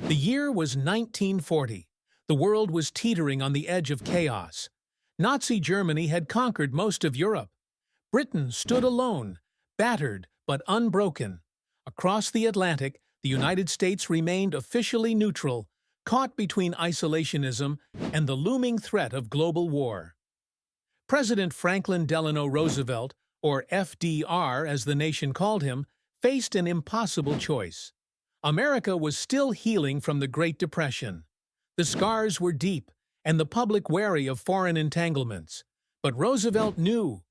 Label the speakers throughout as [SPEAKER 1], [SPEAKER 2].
[SPEAKER 1] The year was 1940. The world was teetering on the edge of chaos. Nazi Germany had conquered most of Europe. Britain stood alone, battered but unbroken. Across the Atlantic, the United States remained officially neutral, caught between isolationism and the looming threat of global war. President Franklin Delano Roosevelt, or FDR as the nation called him, faced an impossible choice. America was still healing from the Great Depression. The scars were deep, and the public wary of foreign entanglements. But Roosevelt knew,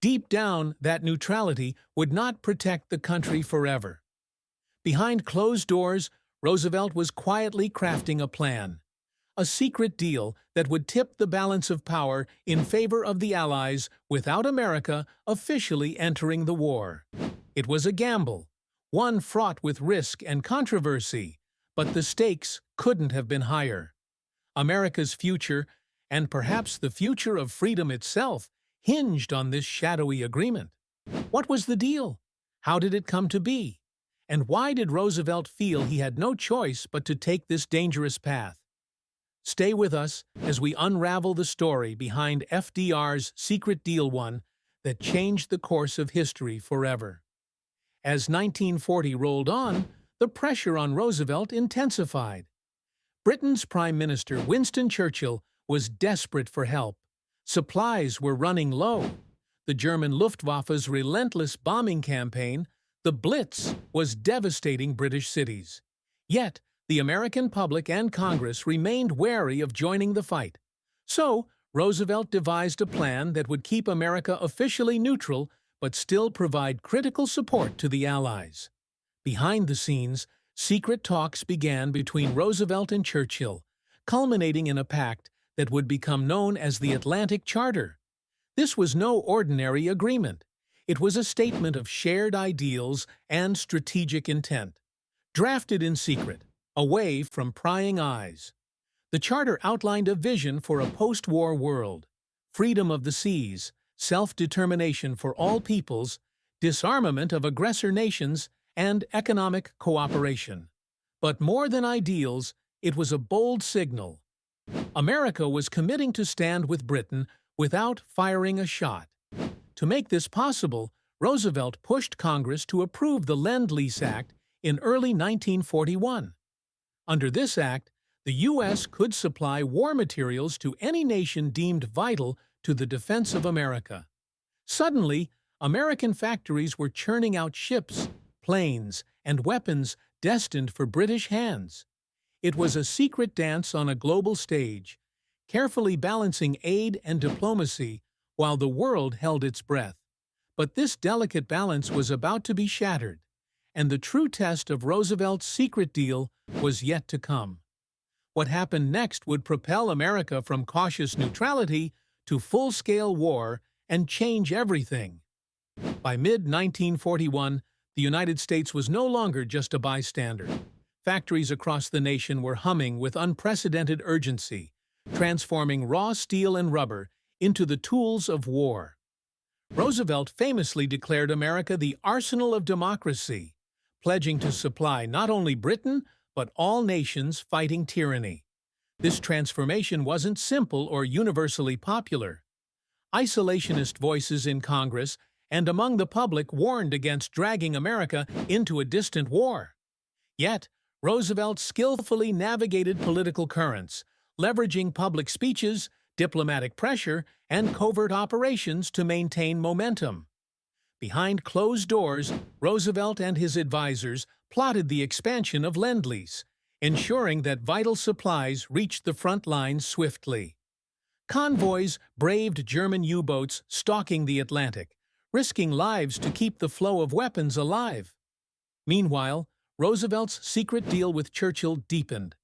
[SPEAKER 1] deep down, that neutrality would not protect the country forever. Behind closed doors, Roosevelt was quietly crafting a plan. A secret deal that would tip the balance of power in favor of the Allies without America officially entering the war. It was a gamble, one fraught with risk and controversy, but the stakes couldn't have been higher. America's future, and perhaps the future of freedom itself, hinged on this shadowy agreement. What was the deal? How did it come to be? And why did Roosevelt feel he had no choice but to take this dangerous path? Stay with us as we unravel the story behind FDR's secret deal, one that changed the course of history forever. As 1940 rolled on, the pressure on Roosevelt intensified. Britain's Prime Minister Winston Churchill was desperate for help. Supplies were running low. The German Luftwaffe's relentless bombing campaign, the Blitz, was devastating British cities. Yet, the American public and Congress remained wary of joining the fight. So, Roosevelt devised a plan that would keep America officially neutral but still provide critical support to the Allies. Behind the scenes, secret talks began between Roosevelt and Churchill, culminating in a pact that would become known as the Atlantic Charter. This was no ordinary agreement. It was a statement of shared ideals and strategic intent, drafted in secret, away from prying eyes. The Charter outlined a vision for a post-war world: freedom of the seas, self-determination for all peoples, disarmament of aggressor nations, and economic cooperation. But more than ideals, it was a bold signal. America was committing to stand with Britain without firing a shot. To make this possible, Roosevelt pushed Congress to approve the Lend-Lease Act in early 1941. Under this act, the U.S. could supply war materials to any nation deemed vital to the defense of America. Suddenly, American factories were churning out ships, planes, and weapons destined for British hands. It was a secret dance on a global stage, carefully balancing aid and diplomacy while the world held its breath. But this delicate balance was about to be shattered, and the true test of Roosevelt's secret deal was yet to come. What happened next would propel America from cautious neutrality to full-scale war and change everything. By mid-1941, the United States was no longer just a bystander. Factories across the nation were humming with unprecedented urgency, transforming raw steel and rubber into the tools of war. Roosevelt famously declared America the arsenal of democracy, pledging to supply not only Britain, but all nations fighting tyranny. This transformation wasn't simple or universally popular. Isolationist voices in Congress and among the public warned against dragging America into a distant war. Yet, Roosevelt skillfully navigated political currents, leveraging public speeches, diplomatic pressure, and covert operations to maintain momentum. Behind closed doors, Roosevelt and his advisors plotted the expansion of Lend-Lease, ensuring that vital supplies reached the front lines swiftly. Convoys braved German U-boats stalking the Atlantic, risking lives to keep the flow of weapons alive. Meanwhile, Roosevelt's secret deal with Churchill deepened.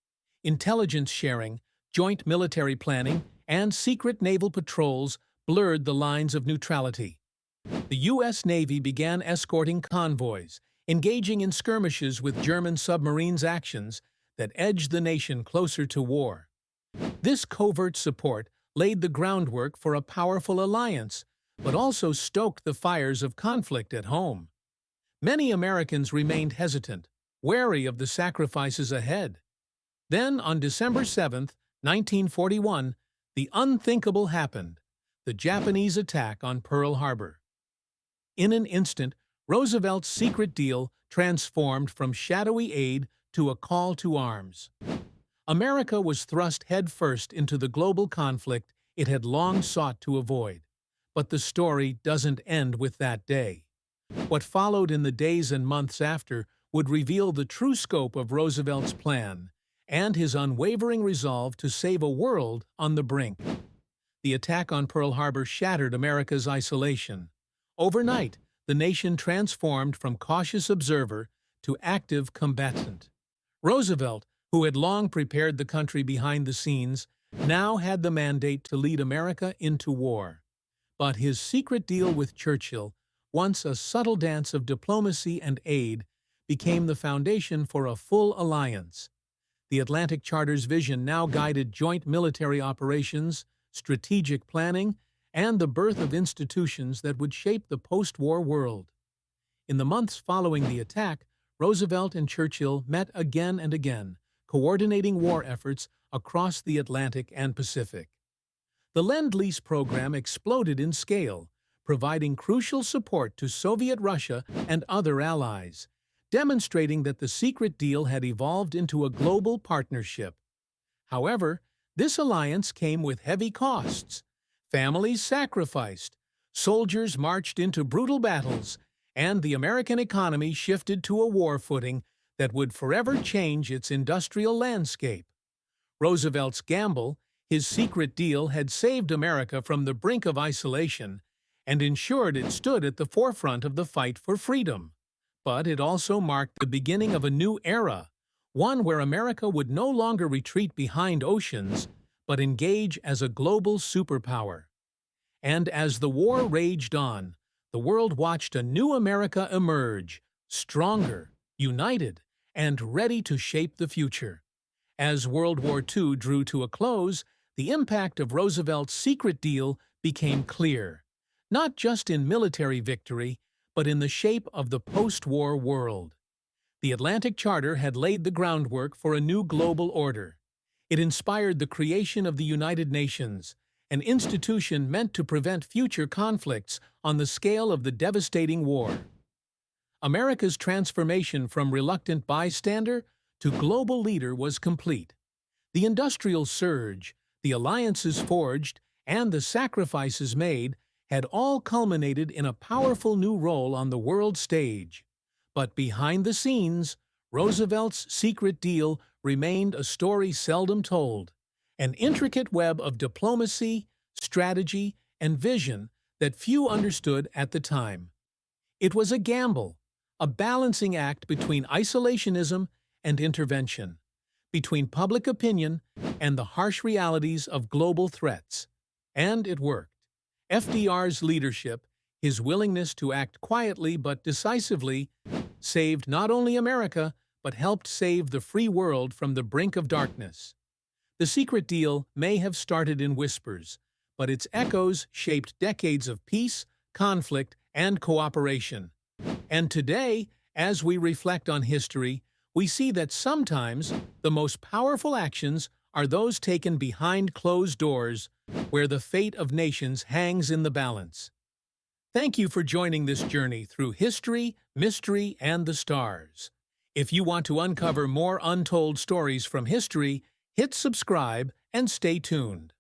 [SPEAKER 1] Intelligence sharing, joint military planning, and secret naval patrols blurred the lines of neutrality. The U.S. Navy began escorting convoys, engaging in skirmishes with German submarines, actions that edged the nation closer to war. This covert support laid the groundwork for a powerful alliance, but also stoked the fires of conflict at home. Many Americans remained hesitant, wary of the sacrifices ahead. Then, on December 7, 1941, the unthinkable happened: the Japanese attack on Pearl Harbor. In an instant, Roosevelt's secret deal transformed from shadowy aid to a call to arms. America was thrust headfirst into the global conflict it had long sought to avoid. But the story doesn't end with that day. What followed in the days and months after would reveal the true scope of Roosevelt's plan and his unwavering resolve to save a world on the brink. The attack on Pearl Harbor shattered America's isolation. Overnight, the nation transformed from cautious observer to active combatant. Roosevelt, who had long prepared the country behind the scenes, now had the mandate to lead America into war. But his secret deal with Churchill, once a subtle dance of diplomacy and aid, became the foundation for a full alliance. The Atlantic Charter's vision now guided joint military operations, strategic planning, and the birth of institutions that would shape the post-war world. In the months following the attack, Roosevelt and Churchill met again and again, coordinating war efforts across the Atlantic and Pacific. The Lend-Lease program exploded in scale, providing crucial support to Soviet Russia and other allies, demonstrating that the secret deal had evolved into a global partnership. However, this alliance came with heavy costs. Families sacrificed, soldiers marched into brutal battles, and the American economy shifted to a war footing that would forever change its industrial landscape. Roosevelt's gamble, his secret deal, had saved America from the brink of isolation and ensured it stood at the forefront of the fight for freedom. But it also marked the beginning of a new era, one where America would no longer retreat behind oceans, but engage as a global superpower. And as the war raged on, the world watched a new America emerge, stronger, united, and ready to shape the future. As World War II drew to a close, the impact of Roosevelt's secret deal became clear, not just in military victory, but in the shape of the post-war world. The Atlantic Charter had laid the groundwork for a new global order. It inspired the creation of the United Nations, an institution meant to prevent future conflicts on the scale of the devastating war. America's transformation from reluctant bystander to global leader was complete. The industrial surge, the alliances forged, and the sacrifices made had all culminated in a powerful new role on the world stage. But behind the scenes, Roosevelt's secret deal remained a story seldom told, an intricate web of diplomacy, strategy, and vision that few understood at the time. It was a gamble, a balancing act between isolationism and intervention, between public opinion and the harsh realities of global threats. And it worked. FDR's leadership, his willingness to act quietly but decisively, saved not only America, but helped save the free world from the brink of darkness. The secret deal may have started in whispers, but its echoes shaped decades of peace, conflict, and cooperation. And today, as we reflect on history, we see that sometimes the most powerful actions are those taken behind closed doors, where the fate of nations hangs in the balance. Thank you for joining this journey through history, mystery, and the stars. If you want to uncover more untold stories from history, hit subscribe and stay tuned.